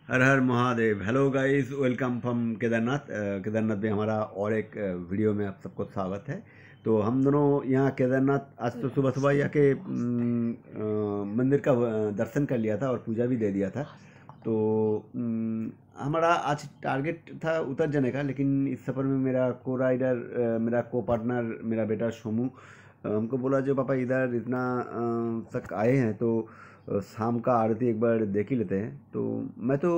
Her her Mahadev. Hello guys, welcome from Kedarnath. Kedarnath में हमारा और एक वीडियो में आप सबको स्वागत है। तो हम दोनों यहाँ केदारनाथ आज तो सुबह सुबह यहाँ के मंदिर का दर्शन कर लिया था और पूजा भी दे दिया था। तो हमारा आज टारगेट था उतर जाने का, लेकिन इस सफ़र में मेरा को राइडर, मेरा को पार्टनर, मेरा बेटा सोमू हमको बोला जो पापा इधर इतना तक आए हैं तो शाम का आरती एक बार देख ही लेते हैं। तो मैं तो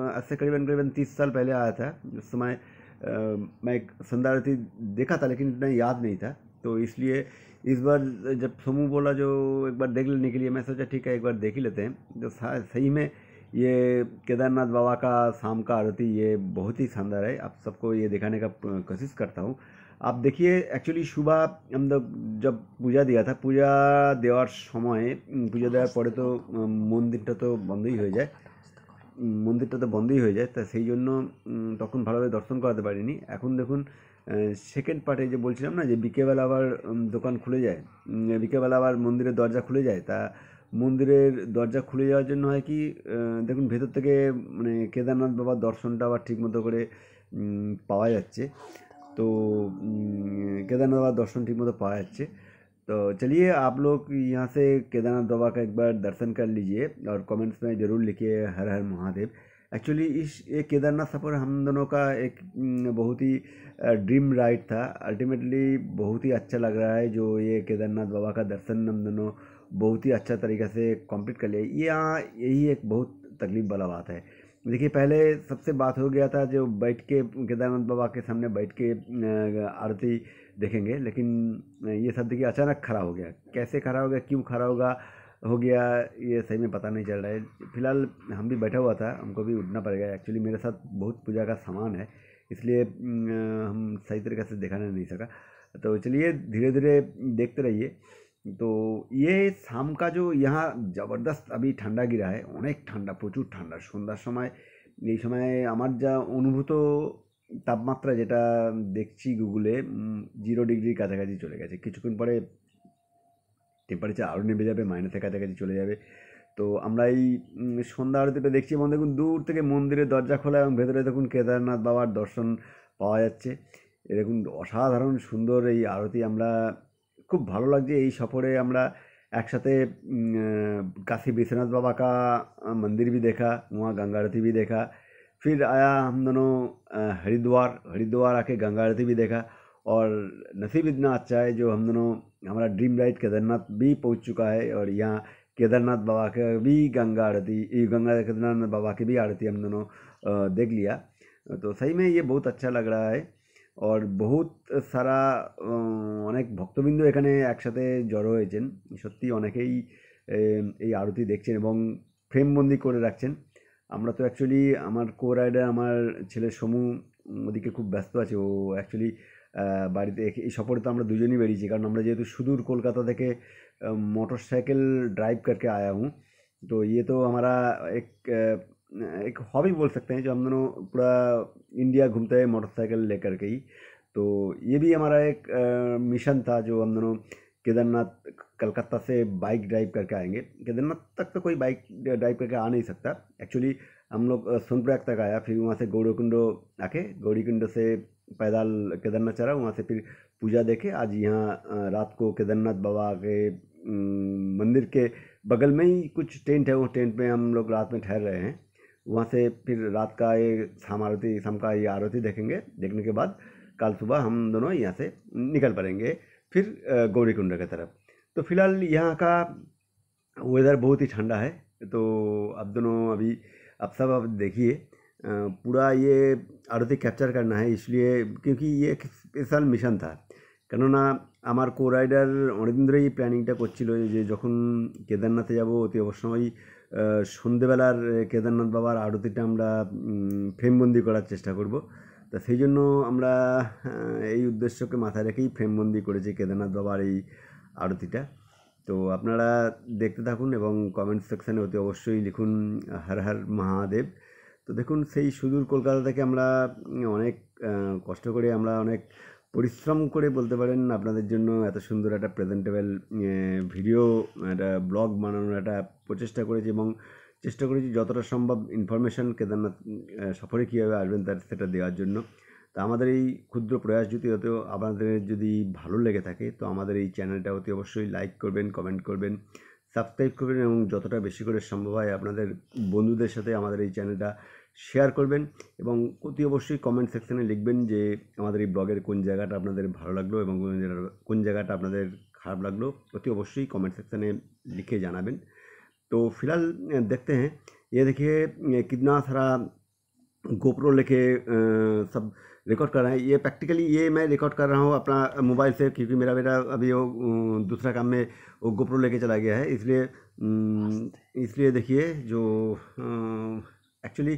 आज से करीबन करीबन 30 साल पहले आया था। उस समय मैं एक संध्या आरती देखा था, लेकिन इतना याद नहीं था। तो इसलिए इस बार जब सोमू बोला जो एक बार देख लेने के लिए, मैं सोचा ठीक है एक बार देख ही लेते हैं। तो सही में ये केदारनाथ बाबा का शाम का आरती ये बहुत ही शानदार है। आप सबको ये दिखाने का कोशिश करता हूँ। आप देखिए, एक्चुअली सुबह हम लोग जब पूजा दिया था, पूजा দেওয়ার সময় পুজো দেওয়ার পরে তো মন্দিরটা তো বন্ধই হয়ে যায়। মন্দিরটা তো বন্ধই হয়ে যায়, তা সেই জন্য তখন ভালোভাবে দর্শন করাতে পারিনি। এখন দেখুন সেকেন্ড পার্টে যে বলছিলাম না যে বিকেলবেলা আবার দোকান খুলে যায়, বিকেলবেলা আবার মন্দিরের দরজা খুলে যায়। তা মন্দিরের দরজা খুলে যাওয়ার জন্য হয় কি, দেখুন ভেতর থেকে মানে কেদারনাথ বাবার দর্শনটা আবার ঠিকমতো করে পাওয়া যাচ্ছে। तो केदारनाथ बाबा दर्शन ठीक मतो पाया जाच्छे। तो चलिए आप लोग यहाँ से केदारनाथ बाबा का एक बार दर्शन कर लीजिए और कमेंट्स में ज़रूर लिखिए हर हर महादेव। एक्चुअली इस ये केदारनाथ सफ़र हम दोनों का एक बहुत ही ड्रीम राइड था। अल्टीमेटली बहुत ही अच्छा लग रहा है जो ये केदारनाथ बाबा का दर्शन हम दोनों बहुत ही अच्छा तरीक़े से कंप्लीट कर लिया। ये यहाँ यही एक बहुत तकलीफ़ वाला बात है। देखिए, पहले सबसे बात हो गया था जो बैठ के केदारनाथ बाबा के सामने बैठ के आरती देखेंगे, लेकिन ये सब देखिए अचानक खड़ा हो गया। कैसे खड़ा हो गया, क्यों खड़ा हो गया, ये सही में पता नहीं चल रहा है। फिलहाल हम भी बैठा हुआ था, हमको भी उठना पड़ेगा। एक्चुअली मेरे साथ बहुत पूजा का सामान है, इसलिए हम सही तरीके से दिखाने नहीं सका। तो चलिए धीरे धीरे देखते रहिए। तो ये शाम का जो यहाँ ज़बरदस्त अभी ঠান্ডা गिरा है, অনেক ঠান্ডা, প্রচুর ঠান্ডা। সন্ধ্যার সময় এই সময় আমার যা অনুভূত তাপমাত্রা যেটা দেখছি গুগলে 0 ডিগ্রির কাছাকাছি চলে গেছে। কিছুক্ষণ পরে টেম্পারেচার আরও নেমে যাবে, মাইনাসের কাছাকাছি চলে যাবে। তো আমরা এই সন্ধ্যা আরতিটা দেখছি এবং দেখুন দূর থেকে মন্দিরের দরজা খোলা এবং ভেতরে দেখুন কেদারনাথ বাবার দর্শন পাওয়া যাচ্ছে। এরকম অসাধারণ সুন্দর এই আরতি আমরা खूब भालो लगছে। এই सफ़रे আমরা একসাথে काशी विश्वनाथ बाबा का मंदिर भी देखा, वहाँ गंगा आरती भी देखा। फिर आया हम दोनों हरिद्वार आके गंगा आरती भी देखा। और नसीब इतना अच्छा है जो हम दोनों हमारा ड्रीम राइड केदारनाथ भी पहुँच चुका है और यहाँ केदारनाथ बाबा का भी गंगा आरती, गंगा केदारनाथ बाबा की भी आरती हम दोनों देख लिया। तो सही में ये बहुत अच्छा लग रहा है। और बहुत সারা অনেক ভক্তবৃন্দ এখানে একসাথে জড়ো হয়েছেন। সত্যি অনেকেই এই আরতি দেখছেন এবং ফ্রেমবন্দি করে রাখছেন। আমরা তো অ্যাকচুয়ালি আমার কো রাইডার আমার ছেলে সমু ওদিকে খুব ব্যস্ত আছে। ও অ্যাকচুয়ালি বাড়িতে এই সফরে তো আমরা দুজনেই বেরিয়েছি, কারণ আমরা যেহেতু সুদূর কলকাতা থেকে मोटरसाइकिल ड्राइव करके आया हूँ। तो ये तो हमारा एक एक हॉबी बोल सकते हैं, जो हम दोनों पूरा इंडिया घूमते हैं मोटरसाइकिल लेकर के ही। तो ये भी हमारा एक मिशन था जो हम दोनों केदारनाथ कलकत्ता से बाइक ड्राइव करके आएंगे। केदारनाथ तक तो कोई बाइक ड्राइव करके आ नहीं सकता। एक्चुअली हम लोग सोनप्रयाग तक आया, फिर वहाँ से गौरीकुंड आके गौरीकुंड से पैदल केदारनाथ चढ़ा, वहाँ से फिर पूजा देखे आज यहाँ रात को केदारनाथ बाबा के मंदिर के बगल में ही कुछ टेंट है, वो टेंट में हम लोग रात में ठहर रहे हैं। वहाँ से फिर रात का ये शाम का ये आरती देखेंगे। देखने के बाद कल सुबह हम दोनों यहाँ से निकल पड़ेंगे फिर गौरीकुंड की तरफ। तो फिलहाल यहाँ का वेदर बहुत ही ठंडा है। तो अब दोनों अभी अब सब अब देखिए पूरा ये आरती कैप्चर करना है, इसलिए क्योंकि ये एक स्पेशल मिशन था। কেননা আমার কো রাইডার অনেকদিন ধরেই প্ল্যানিংটা করছিল যে যখন কেদারনাথে যাব অতি অবশ্যই সন্ধেবেলার কেদারনাথ বাবার আরতিটা আমরা ফ্রেমবন্দি করার চেষ্টা করব। তা সেই জন্য আমরা এই উদ্দেশ্যকে মাথায় রেখেই ফ্রেমবন্দি করেছি কেদারনাথ বাবার এই আরতিটা। তো আপনারা দেখতে থাকুন এবং কমেন্ট সেকশানে অতি অবশ্যই লিখুন হর হর মহাদেব। তো দেখুন সেই সুদূর কলকাতা থেকে আমরা অনেক কষ্ট করে আমরা অনেক পরিশ্রম করে বলতে পারেন আপনাদের জন্য এত সুন্দর একটা প্রেজেন্টেবল ভিডিও একটা ব্লগ বানানোর একটা প্রচেষ্টা করেছি এবং চেষ্টা করেছি যতটা সম্ভব ইনফরমেশন কেদারনাথ সফরে কীভাবে আসবেন তার সেটা দেওয়ার জন্য। তা আমাদের এই ক্ষুদ্র প্রয়াস যদি আপনাদের যদি ভালো লেগে থাকে তো আমাদের এই চ্যানেলটা অতি অবশ্যই লাইক করবেন, কমেন্ট করবেন, সাবস্ক্রাইব করবেন এবং যতটা বেশি করে সম্ভব হয় আপনাদের বন্ধুদের সাথে আমাদের এই চ্যানেলটা শেয়ার করবেন এবং অতি অবশ্যই কমেন্ট সেকশানে লিখবেন যে আমাদের এই ব্লগের কোন জায়গাটা আপনাদের ভালো লাগলো এবং কোন জায়গাটা আপনাদের খারাপ লাগলো, অতি অবশ্যই कमेंट सेक्शन में लिखे জানাবেন। तो फिलहाल देखते हैं, ये देखिए कितना सारा गोप्रो लेके सब रिकॉर्ड कर रहे हैं। ये प्रैक्टिकली ये मैं रिकॉर्ड कर रहा हूँ अपना मोबाइल से, क्योंकि मेरा बेटा अभी वो दूसरा काम में वो गोप्रो लेके चला गया है, इसलिए देखिए जो एक्चुअली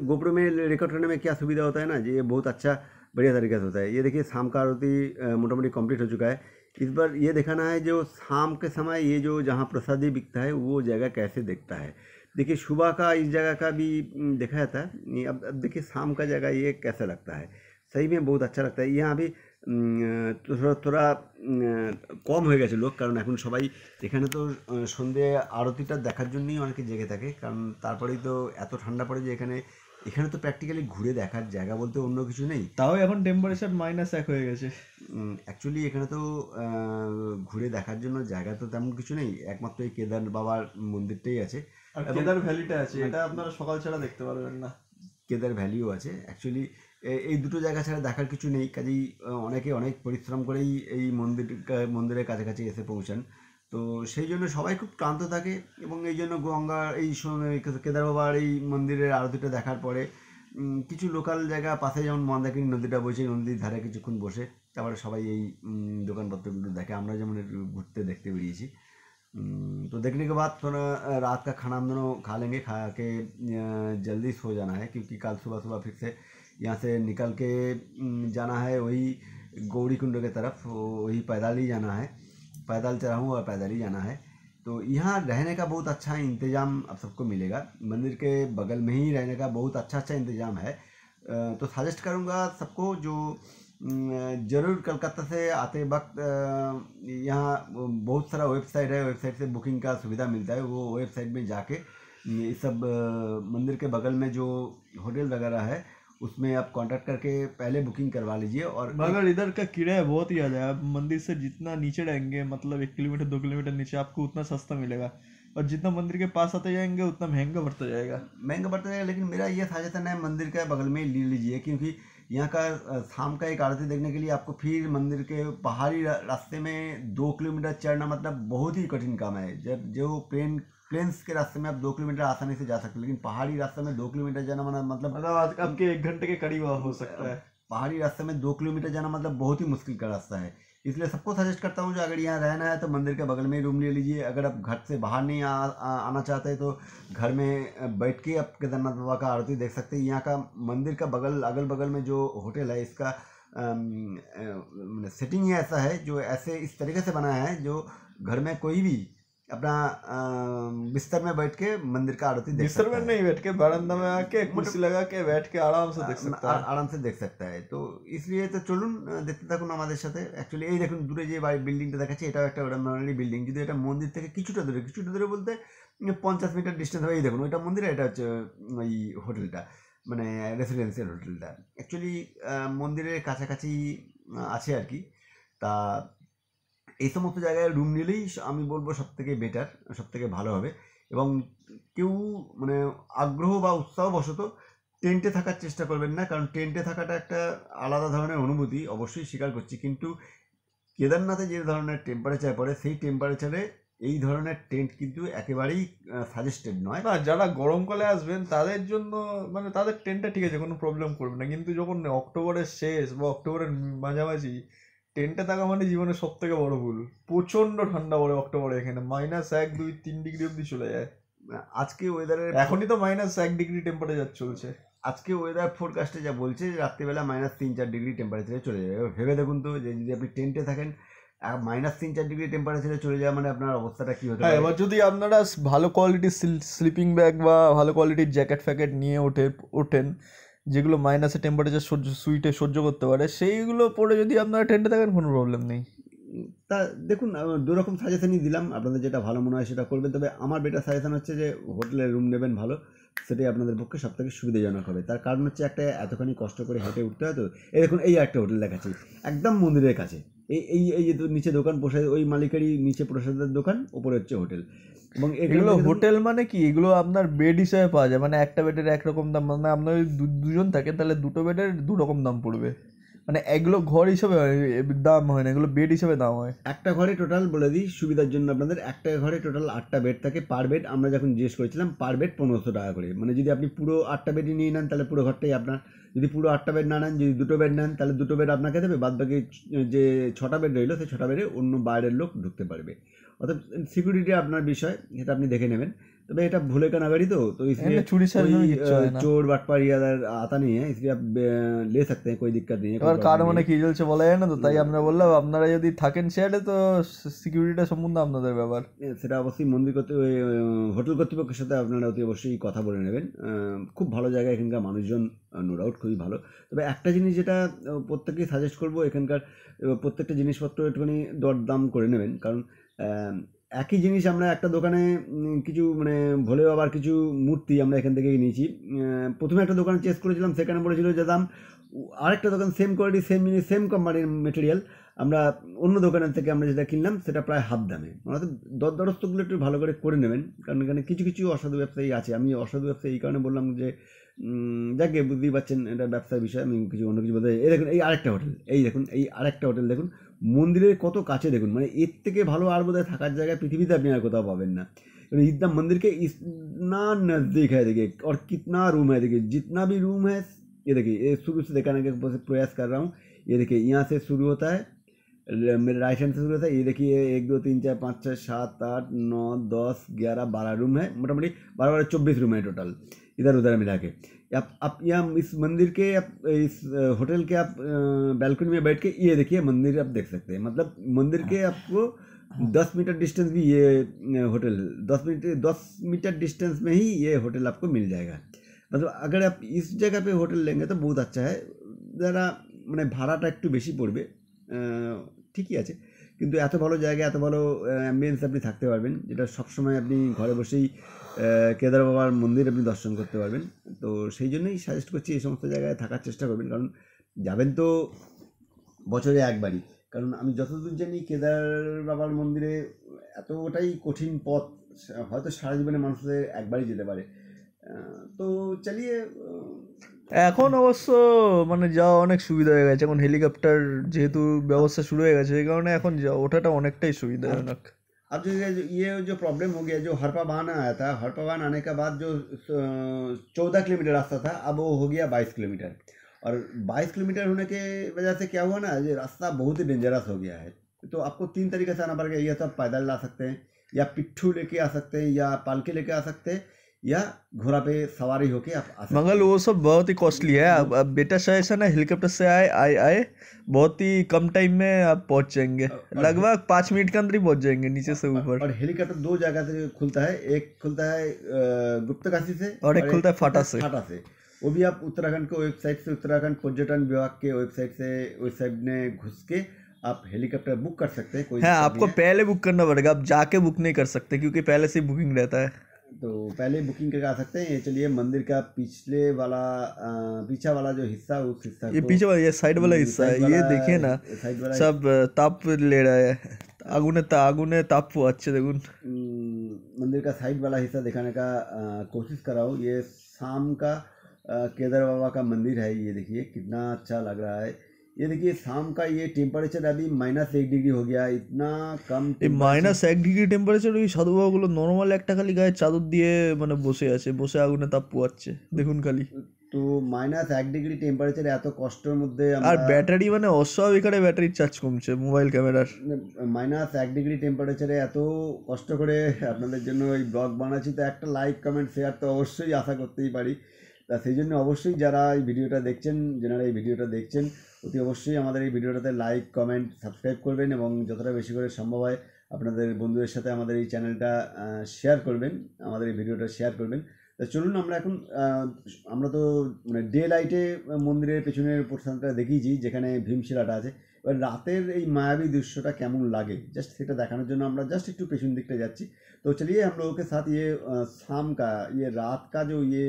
गोप्रो में रिकॉर्ड करने में क्या सुविधा होता है ना, ये बहुत अच्छा बढ़िया तरीके से होता है। ये देखिए शाम का आरती मोटामोटी कंप्लीट हो चुका है। इस बार ये दिखाना है जो शाम के समय ये जो जहाँ प्रसादी बिकता है वो जगह कैसे दिखता है। देखिए सुबह का इस जगह का भी दिखाया था, अब देखिए शाम का जगह ये कैसा लगता है। सही में बहुत अच्छा लगता है। यहाँ भी थोड़ा কম হয়ে গেছে লোক, কারণ এখন সবাই এখানে তো সন্ধে আরতিটা দেখার জন্যই অনেকে জেগে থাকে, কারণ তারপরেই তো এত ঠান্ডা পড়ে যে এখানে তো প্র্যাকটিক্যালি ঘুরে দেখার জায়গা বলতে অন্য কিছু নেই। তাও এখন টেম্পারেচার -1 হয়ে গেছে। অ্যাকচুয়ালি এখানে তো ঘুরে দেখার জন্য জায়গা তো তেমন কিছু নেই, একমাত্র এই কেদার বাবার মন্দিরটাই আছে আর কেদার ভ্যালিটা আছে, এটা আপনারা সকাল ছাড়া দেখতে পারবেন না। কেদার ভ্যালিও আছে। অ্যাকচুয়ালি এই দুটো জায়গা ছাড়া দেখার কিছু নেই, কাজেই অনেকে অনেক পরিশ্রম করেই এই মন্দিরের কাছাকাছি এসে পৌঁছান। তো সেই জন্য সবাই খুব ক্লান্ত থাকে এবং এই জন্য গঙ্গার এই কেদার বাবার এই মন্দিরের আরতিটা দেখার পরে কিছু লোকাল জায়গা পাশে যেমন মন্দাকিনী নদীটা বসে, নদীর ধারে কিছুক্ষণ বসে তারপরে সবাই এই দোকানপত্রগুলো দেখে। আমরা যেমন ঘুরতে দেখতে বেরিয়েছি। तो देखने के बाद थोड़ा रात का खाना हम दोनों खा लेंगे, खा के जल्दी सो जाना है, क्योंकि कल सुबह सुबह फिर से यहाँ से निकल के जाना है वही गौरी कुंड के तरफ, वही पैदल ही जाना है, पैदल चला हूँ और पैदल ही जाना है। तो यहाँ रहने का बहुत अच्छा इंतज़ाम अब सबको मिलेगा, मंदिर के बगल में ही रहने का बहुत अच्छा इंतज़ाम है। तो सजेस्ट करूँगा सबको जो ज़रूर कलकत्ता से आते वक्त यहाँ बहुत सारा वेबसाइट है, वेबसाइट से बुकिंग का सुविधा मिलता है। वो वेबसाइट में जाके ये सब मंदिर के बगल में जो होटल वगैरह है उसमें आप कांटेक्ट करके पहले बुकिंग करवा लीजिए। और मगर इधर का किराया बहुत ही ज़्यादा है। आप मंदिर से जितना नीचे रहेंगे, मतलब 1 किलोमीटर 2 किलोमीटर नीचे, आपको उतना सस्ता मिलेगा, और जितना मंदिर के पास आते जाएंगे उतना महंगा बढ़ता जाएगा। लेकिन मेरा ये सजेशन है मंदिर के बगल में ले लीजिए, क्योंकि यहाँ का शाम का एक आरती देखने के लिए आपको फिर मंदिर के पहाड़ी रास्ते में 2 किलोमीटर चढ़ना मतलब बहुत ही कठिन काम है। जब जो प्लेन्स के रास्ते में आप 2 किलोमीटर आसानी से जा सकते हैं, लेकिन पहाड़ी रास्ते में 2 किलोमीटर जाना मतलब आपके 1 घंटे के करीब हो सकता है। पहाड़ी रास्ते में 2 किलोमीटर जाना मतलब बहुत ही मुश्किल का रास्ता है। इसलिए सबको सजेस्ट करता हूँ जो अगर यहाँ रहना है तो मंदिर के बगल में ही रूम ले लीजिए। अगर आप घर से बाहर नहीं आना चाहते तो घर में बैठ के आप केदारनाथ बाबा का आरती देख सकते हैं। यहाँ का मंदिर का अगल बगल में जो होटल है इसका सेटिंग ही ऐसा है, जो ऐसे इस तरीके से बनाया है जो घर में कोई भी अपना बिस्तर में बैठ के मंदिर का आरती देख सकता है। बिस्तर में नहीं बैठ के बरामदा में आके कुर्सी लगा के बैठ के आराम से देख सकता है। तो इसलिए तो চলুন দেখতে থাকুন আমাদের সাথে। অ্যাকচুয়ালি এই দেখুন দূরে যে বিল্ডিংটা দেখাচ্ছে এটাও একটা অর্ডিনারি বিল্ডিং, যদি এটা মন্দির থেকে কিছুটা দূরে বলতে 50 মিটার ডিস্টেন্স হবে। এই দেখুন ওইটা মন্দির, এটা হচ্ছে ওই হোটেলটা, মানে রেসিডেন্সিয়াল হোটেলটা অ্যাকচুয়ালি মন্দিরের কাছাকাছি আছে আর কি। তা এই সমস্ত জায়গায় রুম নিলেই আমি বলবো সবথেকে বেটার, সবথেকে ভালো হবে। এবং কেউ মানে আগ্রহ বা উৎসাহবশত টেন্টে থাকার চেষ্টা করবেন না, কারণ টেন্টে থাকাটা একটা আলাদা ধরনের অনুভূতি, অবশ্যই স্বীকার করছি। কিন্তু কেদারনাথে যে ধরনের টেম্পারেচার পড়ে সেই টেম্পারেচারে এই ধরনের টেন্ট কিন্তু একেবারেই সাজেস্টেড নয়। না, যারা গরমকালে আসবেন তাদের জন্য মানে তাদের টেন্টটা ঠিক আছে, কোনো প্রবলেম করবে না। কিন্তু যখন অক্টোবরের শেষ বা অক্টোবরের মাঝামাঝি টেন্টে থাকা মানে জীবনের সব থেকে বড় ভুল। প্রচণ্ড ঠান্ডা পড়ে অক্টোবরে, এখানে -1, 2, 3 ডিগ্রি অবধি চলে যায়। আজকে ওয়েদারের এখনই তো -1 ডিগ্রি টেম্পারেচার চলছে। আজকে ওয়েদার ফোরকাস্টে যা বলছে রাত্রিবেলা -3-4 ডিগ্রি টেম্পারেচারে চলে যাবে। ভেবে দেখুন তো যে যদি আপনি টেন্টে থাকেন -3-4 ডিগ্রি টেম্পারেচারে চলে যাওয়া মানে আপনার অবস্থাটা কী হতে পারে। এবার যদি আপনারা ভালো কোয়ালিটির স্লিপিং ব্যাগ বা ভালো কোয়ালিটির জ্যাকেট ফ্যাকেট নিয়ে ওঠেন যেগুলো মাইনাসে টেম্পারেচার সহ্য করতে পারে, সেইগুলো পরে যদি আপনারা টেন্টে থাকেন কোনো প্রবলেম নেই। তা দেখুন, দু রকম সাজেশনই দিলাম, আপনাদের যেটা ভালো মনে হয় সেটা করবেন। তবে আমার বেটার সাজেশন হচ্ছে যে হোটেলে রুম নেবেন ভালো, সেটাই আপনাদের পক্ষে সব থেকে সুবিধাজনক হবে। তার কারণ হচ্ছে একটা এতখানি কষ্ট করে হেঁটে উঠতে হয় তো। এই দেখুন, এই একটা হোটেল দেখাচ্ছি একদম মন্দিরের কাছে। এই এই এই যে নিচে দোকান, প্রসাদ, ওই মালিকেরই নিচে প্রসাদের দোকান, ওপরে হচ্ছে হোটেল। এবং এগুলো হোটেল মানে কি, এগুলো আপনার বেড হিসেবে পাওয়া যায়, মানে একটা বেডের একরকম দাম, মানে আপনার যদি দুজন থাকেন তাহলে দুটো বেডের দু রকম দাম পড়বে, মানে এগুলো ঘর হিসেবে দাম হয় না, এগুলো বেড হিসেবে দাম হয়। একটা ঘরে টোটাল বলে দিই সুবিধার জন্য আপনাদের, একটা ঘরে টোটাল 8টা বেড থাকে। পার বেড আমরা যখন জিজ্ঞেস করেছিলাম পার বেড 1500 টাকা করে। মানে যদি আপনি পুরো 8টা বেডই নিয়ে নেন তাহলে পুরো ঘরটাই আপনার। যদি পুরো 8টা বেড না নেন, যদি দুটো বেড নেন তাহলে দুটো বেড আপনাকে দেবে, বাদ বাকি যে 6টা বেড রইলো সেই 6টা বেডে অন্য বাইরের লোক ঢুকতে পারবে। অর্থাৎ সিকিউরিটি আপনার বিষয়, সেটা আপনি দেখে নেবেন। তবে এটা ভूले का नगर ही तो इसलिए চুরি कोई কিচ্ছু হয় না। चोर बटपार ये अदर आता नहीं है, इसलिए आप ले सकते हैं, कोई दिक्कत नहीं है, कोई এবার কার प्रॉब्लम মানে नहीं কি চলছে বলা যায় না, তো তাই আমরা বললাম আপনারা যদি থাকেন শেয়ারে তো সিকিউরিটিটা সম্বন্ধে আপনাদের ব্যাপার। है। সেটা অবশ্যই মন্দির হোটেল কর্তৃপক্ষের সাথে আপনারা অতি অবশ্যই কথা বলে নেবেন। খুব ভালো জায়গা, এখানকার মানুষজন নো ডাউট খুবই ভালো। তবে একটা জিনিস যেটা প্রত্যেকেই সাজেস্ট করবো, এখানকার প্রত্যেকটা জিনিসপত্র একটুখানি দরদাম করে নেবেন। কারণ একই জিনিস আমরা একটা দোকানে কিছু মানে ভোলে বাবার কিছু মূর্তি আমরা এখান থেকেই নিয়েছি। প্রথমে একটা দোকানে চেস করেছিলাম, সেখানে বলেছিল যে দাম, আরেকটা দোকান সেম কোয়ালিটি, সেম জিনিস, সেম কোম্পানির মেটেরিয়াল, আমরা অন্য দোকানের থেকে আমরা যেটা কিনলাম সেটা প্রায় হাফ দামে। অর্থাৎ দরদারস্তগুলো একটু ভালো করে নেবেন, কারণ এখানে কিছু কিছু অসাধু ব্যবসায়ী আছে। আমি অসাধু ব্যবসায়ী এই কারণে বললাম যে যাকে বুঝতেই পারছেন এটা ব্যবসার বিষয়, আমি কিছু অন্য কিছু বলতে। এই দেখুন, এই আরেকটা হোটেল, এই দেখুন, এই আরেকটা হোটেল দেখুন, মন্দিরের কত কাছে দেখুন। মানে এর থেকে ভালো আর বোধহয় থাকার জায়গায় পৃথিবীতে আপনি আর कोताव पावें ना। ईदम मंदिर के इतना नज़दीक है देखिए, और कितना रूम है देखिए, जितना भी रूम है ये देखिए, ये शुरू से दिखाने का प्रयास कर रहा हूँ। ये देखिए यहाँ से शुरू होता है, मेरे राइट हैंड से शुरू होता है। ये देखिए 1 2 3 4 5 6 7 8 9 10 11 12 रूम है, मोटामोटी 12 24 रूम है टोटल, इधर उधर मिला के। आप यहाँ इस मंदिर के, आप इस होटल के आप बैल्कनी में बैठ के ये देखिए मंदिर आप देख सकते हैं। मतलब मंदिर के आपको 10 मीटर डिस्टेंस भी ये होटल, 10 मीटर डिस्टेंस में ही ये होटल आपको मिल जाएगा। मतलब अगर आप इस जगह पे होटल लेंगे तो बहुत अच्छा है। ज़रा মানে ভাড়াটা একটু বেশি পড়বে, ঠিকই আছে, কিন্তু এত ভালো জায়গা, এত ভালো অ্যাম্বিয়েন্স আপনি থাকতে পারবেন, যেটা সবসময় আপনি ঘরে বসেই কেদার বাবার মন্দির আপনি দর্শন করতে পারবেন। তো সেই জন্যই সাজেস্ট করছি এই সমস্ত জায়গায় থাকার চেষ্টা করবেন। কারণ যাবেন তো বছরে একবারই। কারণ আমি যতদূর জানি কেদার বাবার মন্দিরে এতটাই কঠিন পথ, হয়তো সারা জীবনে মানুষদের একবারই যেতে পারে। তো চালিয়ে এখন অবশ্য মানে যাওয়া অনেক সুবিধা হয়ে গেছে, এখন হেলিকপ্টার যেহেতু ব্যবস্থা শুরু হয়ে গেছে, এই কারণে এখন ওঠাটা অনেকটাই সুবিধাজনক। अब जो ये जो प्रॉब्लम हो गया, जो हरपा बान आया था, हरपा बान आने के बाद जो 14 किलोमीटर रास्ता था, अब वो हो गया 22 किलोमीटर। और 22 किलोमीटर होने के वजह से क्या हुआ ना, ये रास्ता बहुत ही डेंजरस हो गया है। तो आपको 3 तरीके से आना पड़ेगा, या तो आप पैदल ला सकते हैं, या पिट्ठू लेके आ सकते हैं, या पालकी लेके आ सकते हैं, या घोड़ा पे सवारी होके आप आ सकते मगर वो सब बहुत ही कॉस्टली है। अब बेटा सजेशन है हेलीकॉप्टर से आए बहुत ही कम टाइम में आप पहुंच जाएंगे, लगभग 5 मिनट के अंदर ही पहुंच जाएंगे नीचे से ऊपर। और हेलीकॉप्टर 2 जगह से खुलता है, एक खुलता है गुप्तकाशी से, और एक खुलता है फाटा से। वो भी आप उत्तराखंड के वेबसाइट से, उत्तराखंड पर्यटन विभाग के वेबसाइट में घुस के आप हेलीकॉप्टर बुक कर सकते हैं। कोई हाँ, आपको पहले बुक करना पड़ेगा, आप जाके बुक नहीं कर सकते क्योंकि पहले से बुकिंग रहता है। तो पहले बुकिंग करके आ सकते हैं। ये चलिए मंदिर का पीछा वाला जो हिस्सा, उस हिस्सा ये पीछे वाला, ये साइड वाला हिस्सा है, ये देखिए ना सब ताप ले रहा है, আগুনে তাপ পোয়াচ্ছে দেখুন। मंदिर का साइड वाला हिस्सा दिखाने का कोशिश कर रहा हूँ। ये शाम का केदार बाबा का मंदिर है, ये देखिए कितना अच्छा लग रहा है। ये देखिए शाम का ये टेम्पारेचर अभी -1 डिग्री हो गया, इतना कम। -1 ডিগ্রি টেম্পারেচার, ওই সাধু বাবাগুলো নর্মাল একটা খালি গায়ে চাদর দিয়ে মানে বসে আছে, বসে আগুনে তাপ পোয়াচ্ছে দেখুন খালি। তো -1 ডিগ্রি টেম্পারেচারে এত কষ্টের মধ্যে আর ব্যাটারি মানে অস্বাভাবিক হারে ব্যাটারির চার্জ কমছে মোবাইল ক্যামেরার। -1 ডিগ্রি টেম্পারেচারে এত কষ্ট করে আপনাদের জন্য এই ব্লগ বানাচ্ছি, তো একটা লাইক কমেন্ট শেয়ার তো অবশ্যই আশা করতেই পারি। তা সেই জন্য অবশ্যই যারা এই ভিডিওটা দেখছেন অতি অবশ্যই আমাদের এই ভিডিওটাতে লাইক কমেন্ট সাবস্ক্রাইব করবেন, এবং যতটা বেশি করে সম্ভব হয় আপনাদের বন্ধুদের সাথে আমাদের এই চ্যানেলটা শেয়ার করবেন, আমাদের এই ভিডিওটা শেয়ার করবেন। তা চলুন আমরা তো মানে ডে লাইটে মন্দিরের পেছনের পোর্শনটা দেখিয়েছি যেখানে ভীমশিলাটা আছে। এবার রাতের এই মায়াবী দৃশ্যটা কেমন লাগে জাস্ট সেটা দেখানোর जন্য আমরা জাস্ট একটু পেছন दिखते যাচ্ছি। तो चलिए हम लोगों के साथ ये शाम का ये रात का जो ये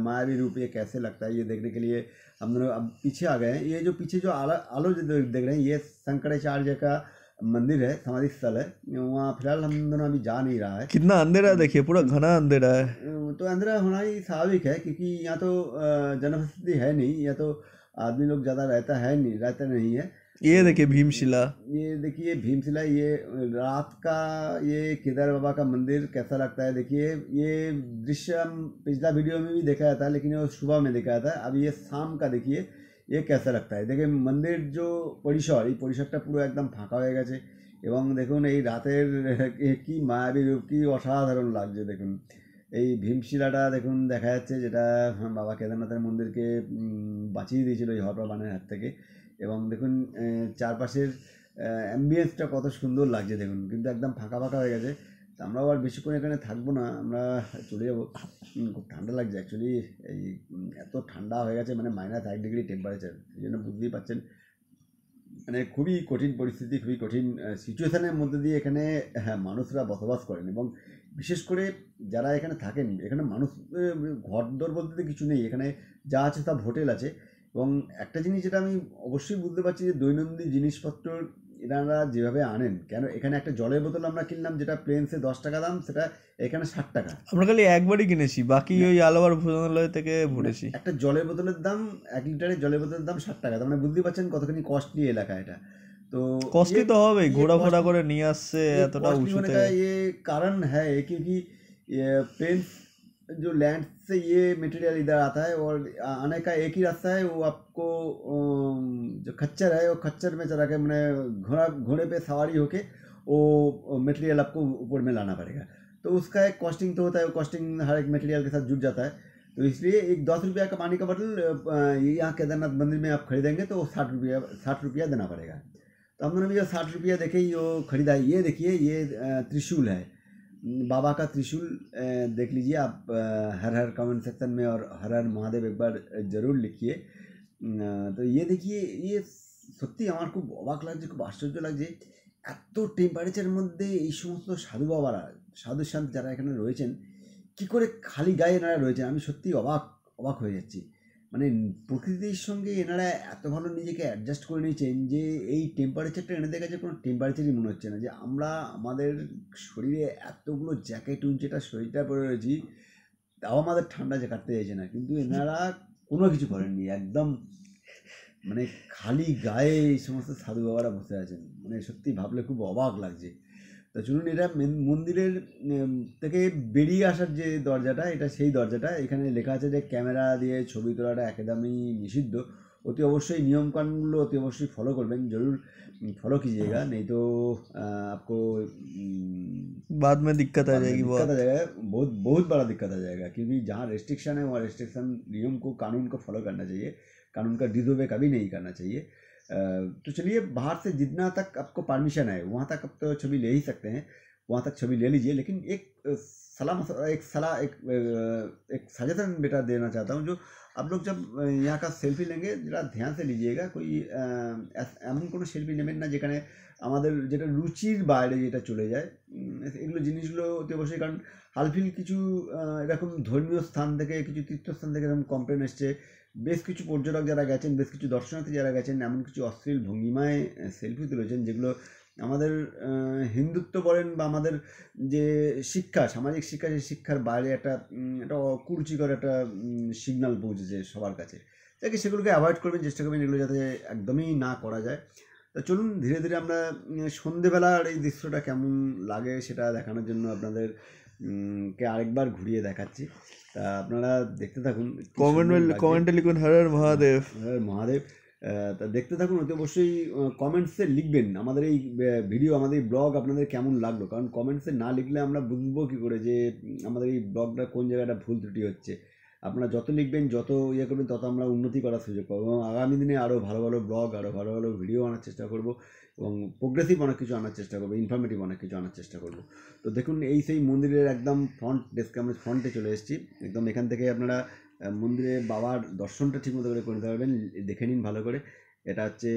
मायावी रूप ये कैसे लगता है ये देखने के लिए हम दोनों अब पीछे आ गए हैं। ये जो पीछे जो आलो जो देख रहे हैं ये शंकराचार्य का मंदिर है, समाधि स्थल है। वहाँ फिलहाल हम दोनों अभी जा नहीं रहा है। कितना अंधेरा है देखिए, पूरा घना अंधेरा है। तो अंधेरा होना ही स्वाभाविक है क्योंकि यहाँ तो जनबसती है नहीं, या तो आदमी लोग ज़्यादा रहता नहीं है। ये देखिए भीमशिला, ये देखिए भीमशिला, ये रात का ये केदार बाबा का मंदिर कैसा लगता है देखिए। ये दृश्य हम पिछला वीडियो में भी देखा था, लेकिन वो सुबह में देखा था। अब ये शाम का देखिए ये कैसा लगता है। देखिए मंदिर जो परिसर, এই পরিসরটা পুরো একদম ফাঁকা হয়ে গেছে এবং দেখুন এই রাতের কি মায়াবী রূপ, কি অসাধারণ লাগছে। দেখুন এই ভীমশিলাটা দেখুন দেখা যাচ্ছে, যেটা বাবা কেদারনাথের মন্দিরকে বাঁচিয়ে দিয়েছিল এই হরপা বানের হাত থেকে। এবং দেখুন চারপাশের অ্যাম্বিয়েন্সটা কত সুন্দর লাগছে দেখুন, কিন্তু একদম ফাঁকা ফাঁকা হয়ে গেছে। তো আমরাও আর বেশিক্ষণ এখানে থাকবো না, আমরা চলে যাবো। খুব ঠান্ডা লাগছে অ্যাকচুয়ালি, এই এত ঠান্ডা হয়ে গেছে, মানে -1 ডিগ্রি টেম্পারেচার। এই জন্য বুঝতেই পারছেন মানে খুবই কঠিন পরিস্থিতি, খুবই কঠিন সিচুয়েশানের মধ্যে দিয়ে এখানে মানুষরা বসবাস করেন। এবং বিশেষ করে যারা এখানে থাকেন, এখানে মানুষ ঘরদোর বলতে তো কিছু নেই, এখানে যা আছে সব হোটেল আছে। এবং একটা জিনিস যেটা আমি অবশ্যই বুঝতে পারছি যে দৈনন্দিন জিনিসপত্র এনারা যেভাবে আনেন, কেন এখানে একটা জলের বোতল আমরা কিনলাম যেটা প্লেন্সে 10 টাকা দাম, সেটা এখানে 60 টাকা। আমরা খালি একবারই কিনেছি, বাকি ওই আলোয়ার ভোজনালয় থেকে ভরেছি। একটা জলের বোতলের দাম 1 লিটারের জলের বোতলের দাম 60 টাকা। তার মানে বুঝতেই পারছেন কতখানি কস্টলি এলাকা এটা। तो कॉस्टली तो হবে, ঘোড়া ফোড়া করে নিয়ে আসছে এতটা উঁচুতে। ये कारण है क्योंकि ये प्लेन्स जो लैंड से ये मटेरियल इधर आता है और आने का एक ही रास्ता है, वो आपको जो खच्चर है वो खच्चर में चला के मैंने घोड़े पे सवारी होके वो मटेरियल आपको ऊपर में लाना पड़ेगा। तो उसका एक कॉस्टिंग तो होता है, वो कॉस्टिंग हर एक मटेरियल के साथ जुड़ जाता है। तो इसलिए एक 10 रुपया का पानी का बोतल यहाँ केदारनाथ मंदिर में आप खरीदेंगे तो 60 रुपया देना पड़ेगा। तो हम दोनों भी 60 रुपया देखे ही वो खरीदा। ये देखिए ये त्रिशूल है, बाबा का त्रिशूल देख लीजिए आप। हर हर कमेंट सेक्शन में और हर हर महादेव एक बार ज़रूर लिखिए। तो ये देखिए, ये সত্যি আমার খুব অবাক লাগছে, খুব আশ্চর্য লাগছে এত টেম্পারেচারের মধ্যে এই সমস্ত সাধু বাবারা, সাধু সন্ত যারা এখানে রয়েছেন, কী করে খালি গায়ে এনারা রয়েছেন। আমি সত্যি অবাক হয়ে যাচ্ছি। মানে প্রকৃতির সঙ্গে এনারা এত ভালো নিজেকে অ্যাডজাস্ট করে নিয়েছেন যে এই টেম্পারেচারটা এনাদের কাছে কোনো টেম্পারেচারই মনে হচ্ছে না। যে আমরা আমাদের শরীরে এতগুলো জ্যাকেট উঞ্চেটা শরীরটা পরে রয়েছি, তাও আমাদের ঠান্ডা যে কাটতে চাইছে না, কিন্তু এনারা কোনো কিছু করেননি, একদম মানে খালি গায়ে এই সমস্ত সাধু বাবারা বসে আছেন। মানে সত্যি ভাবলে খুব অবাক লাগছে। তো চলুন, এটা মন্দিরের থেকে বেরিয়ে আসার যে দরজাটা, এটা সেই দরজাটা। এখানে লেখা আছে যে ক্যামেরা দিয়ে ছবি তোলাটা একদমই নিষিদ্ধ। অতি অবশ্যই নিয়মকানুনগুলো অতি অবশ্যই ফলো করবেন, জরুর फॉलो कीजिएगा, नहीं तो आपको बाद में दिक्कत आ जाएगी, बहुत बड़ा दिक्कत आ जाएगा। क्योंकि जहाँ रेस्ट्रिक्शन है वहाँ रेस्ट्रिक्शन नियम को, कानून को फॉलो करना चाहिए, कानून का डिसओबे कभी नहीं करना चाहिए। तो चलिए, बाहर से जितना तक आपको परमिशन है वहाँ तक आप तो छवि ले ही सकते हैं, वहाँ तक छवि ले लीजिए। लेकिन एक सजेशन बेटा देना चाहता हूँ, जो आप लोग जब यहाँ का सेल्फी लेंगे जरा ध्यान से लीजिएगा। कोई এমন কোনো সেলফি নেবেন না যেখানে আমাদের যেটা রুচির বাইরে যেটা চলে যায়। এগুলো জিনিসগুলো অতি অবশ্যই, কারণ হালফিল কিছু এরকম ধর্মীয় স্থান থেকে, কিছু তীর্থস্থান থেকে এরকম কমপ্লেন এসছে। বেশ কিছু পর্যটক যারা গেছেন, বেশ কিছু দর্শনার্থী যারা গেছেন, এমন কিছু অশ্লীল ভঙ্গিমায় সেলফি তুলেছেন যেগুলো আমাদের হিন্দুত্ব বলেন বা আমাদের যে শিক্ষা, সামাজিক শিক্ষা, সেই শিক্ষার বাইরে একটা কুরুচিকর একটা সিগন্যাল পৌঁছেছে সবার কাছে। তাকে সেগুলোকে অ্যাভয়েড করবেন, চেষ্টা করবেন এগুলো যাতে একদমই না করা যায়। তো চলুন, ধীরে ধীরে আমরা সন্ধেবেলার এই দৃশ্যটা কেমন লাগে সেটা দেখানোর জন্য আপনাদের কে আরেকবার ঘুরিয়ে দেখাচ্ছি। তা আপনারা দেখতে থাকুন, কমেন্টে লিখুন হর হর মহাদেব, হর মহাদেব। তা দেখতে থাকুন, অতি অবশ্যই কমেন্টসে লিখবেন আমাদের এই ভিডিও, আমাদের এই ব্লগ আপনাদের কেমন লাগলো। কারণ কমেন্টসে না লিখলে আমরা বুঝবো কী করে যে আমাদের এই ব্লগটা কোন জায়গাটা ভুল ত্রুটি হচ্ছে। আপনারা যত লিখবেন, যত ইয়ে করবেন, তত আমরা উন্নতি করার সুযোগ পাবো এবং আগামী দিনে আরও ভালো ভালো ব্লগ, আরও ভালো ভালো ভিডিও আনার চেষ্টা করব এবং প্রোগ্রেসিভ অনেক কিছু আনার চেষ্টা করবো, ইনফরমেটিভ অনেক কিছু আনার চেষ্টা করব। তো দেখুন, এই সেই মন্দিরের একদম ফ্রন্ট ডেস্কে আমরা ফ্রন্টে চলে এসেছি। একদম এখান থেকে আপনারা মন্দিরে বাবার দর্শনটা ঠিকমতো করে নিতে পারবেন। দেখে নিন ভালো করে, এটা হচ্ছে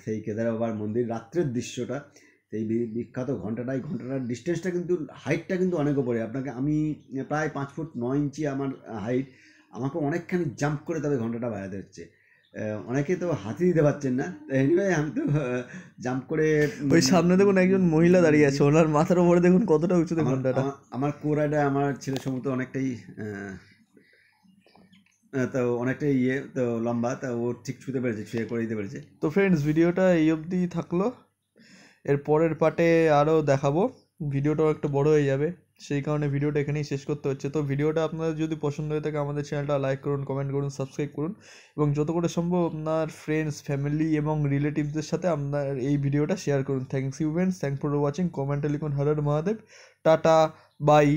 সেই কেদার বাবার মন্দির রাত্রের দৃশ্যটা, সেই বিখ্যাত ঘন্টাটার ডিস্টেন্সটা কিন্তু, হাইটটা কিন্তু অনেক উপরে। আপনাকে আমি প্রায় 5 ফুট 9 ইঞ্চি আমার হাইট, আমাকে অনেকখানি জাম্প করে তবে ঘন্টাটা বাজাতে হচ্ছে। অনেকে তো হাতি দিতে পারছেন না, এনিওয়ে আমি তো জাম্প করে ওই সামনে দেখুন একজন মহিলা দাঁড়িয়ে আছে, ওনার মাথার উপরে দেখুন কতটা উঁচুতে ঘন্টাটা। আমার কোরাইডা আমার ছেলের সমস্ত অনেকটাই তো অনেকটাই তো লম্বা, তা ও ঠিক ছুঁতে পেরেছে, ছুঁয়ে করে দিতে পেরেছে। তো ফ্রেন্ডস, ভিডিওটা এই অবধি থাকলো, এর পরের পার্টে আরও দেখাবো। ভিডিওটাও একটু বড় হয়ে যাবে, সেই কারণে ভিডিওটা এখানেই শেষ করতে হচ্ছে। তো ভিডিওটা আপনাদের যদি পছন্দ হয়ে থাকে আমাদের চ্যানেলটা লাইক করুন, কমেন্ট করুন, সাবস্ক্রাইব করুন, এবং যত করে সম্ভব আপনার ফ্রেন্ডস, ফ্যামিলি এবং রিলেটিভসদের সাথে আপনার এই ভিডিওটা শেয়ার করুন। Thanks you friends, thank for watching. কমেন্টে লিখুন হর হর মহাদেব। Ta ta, by.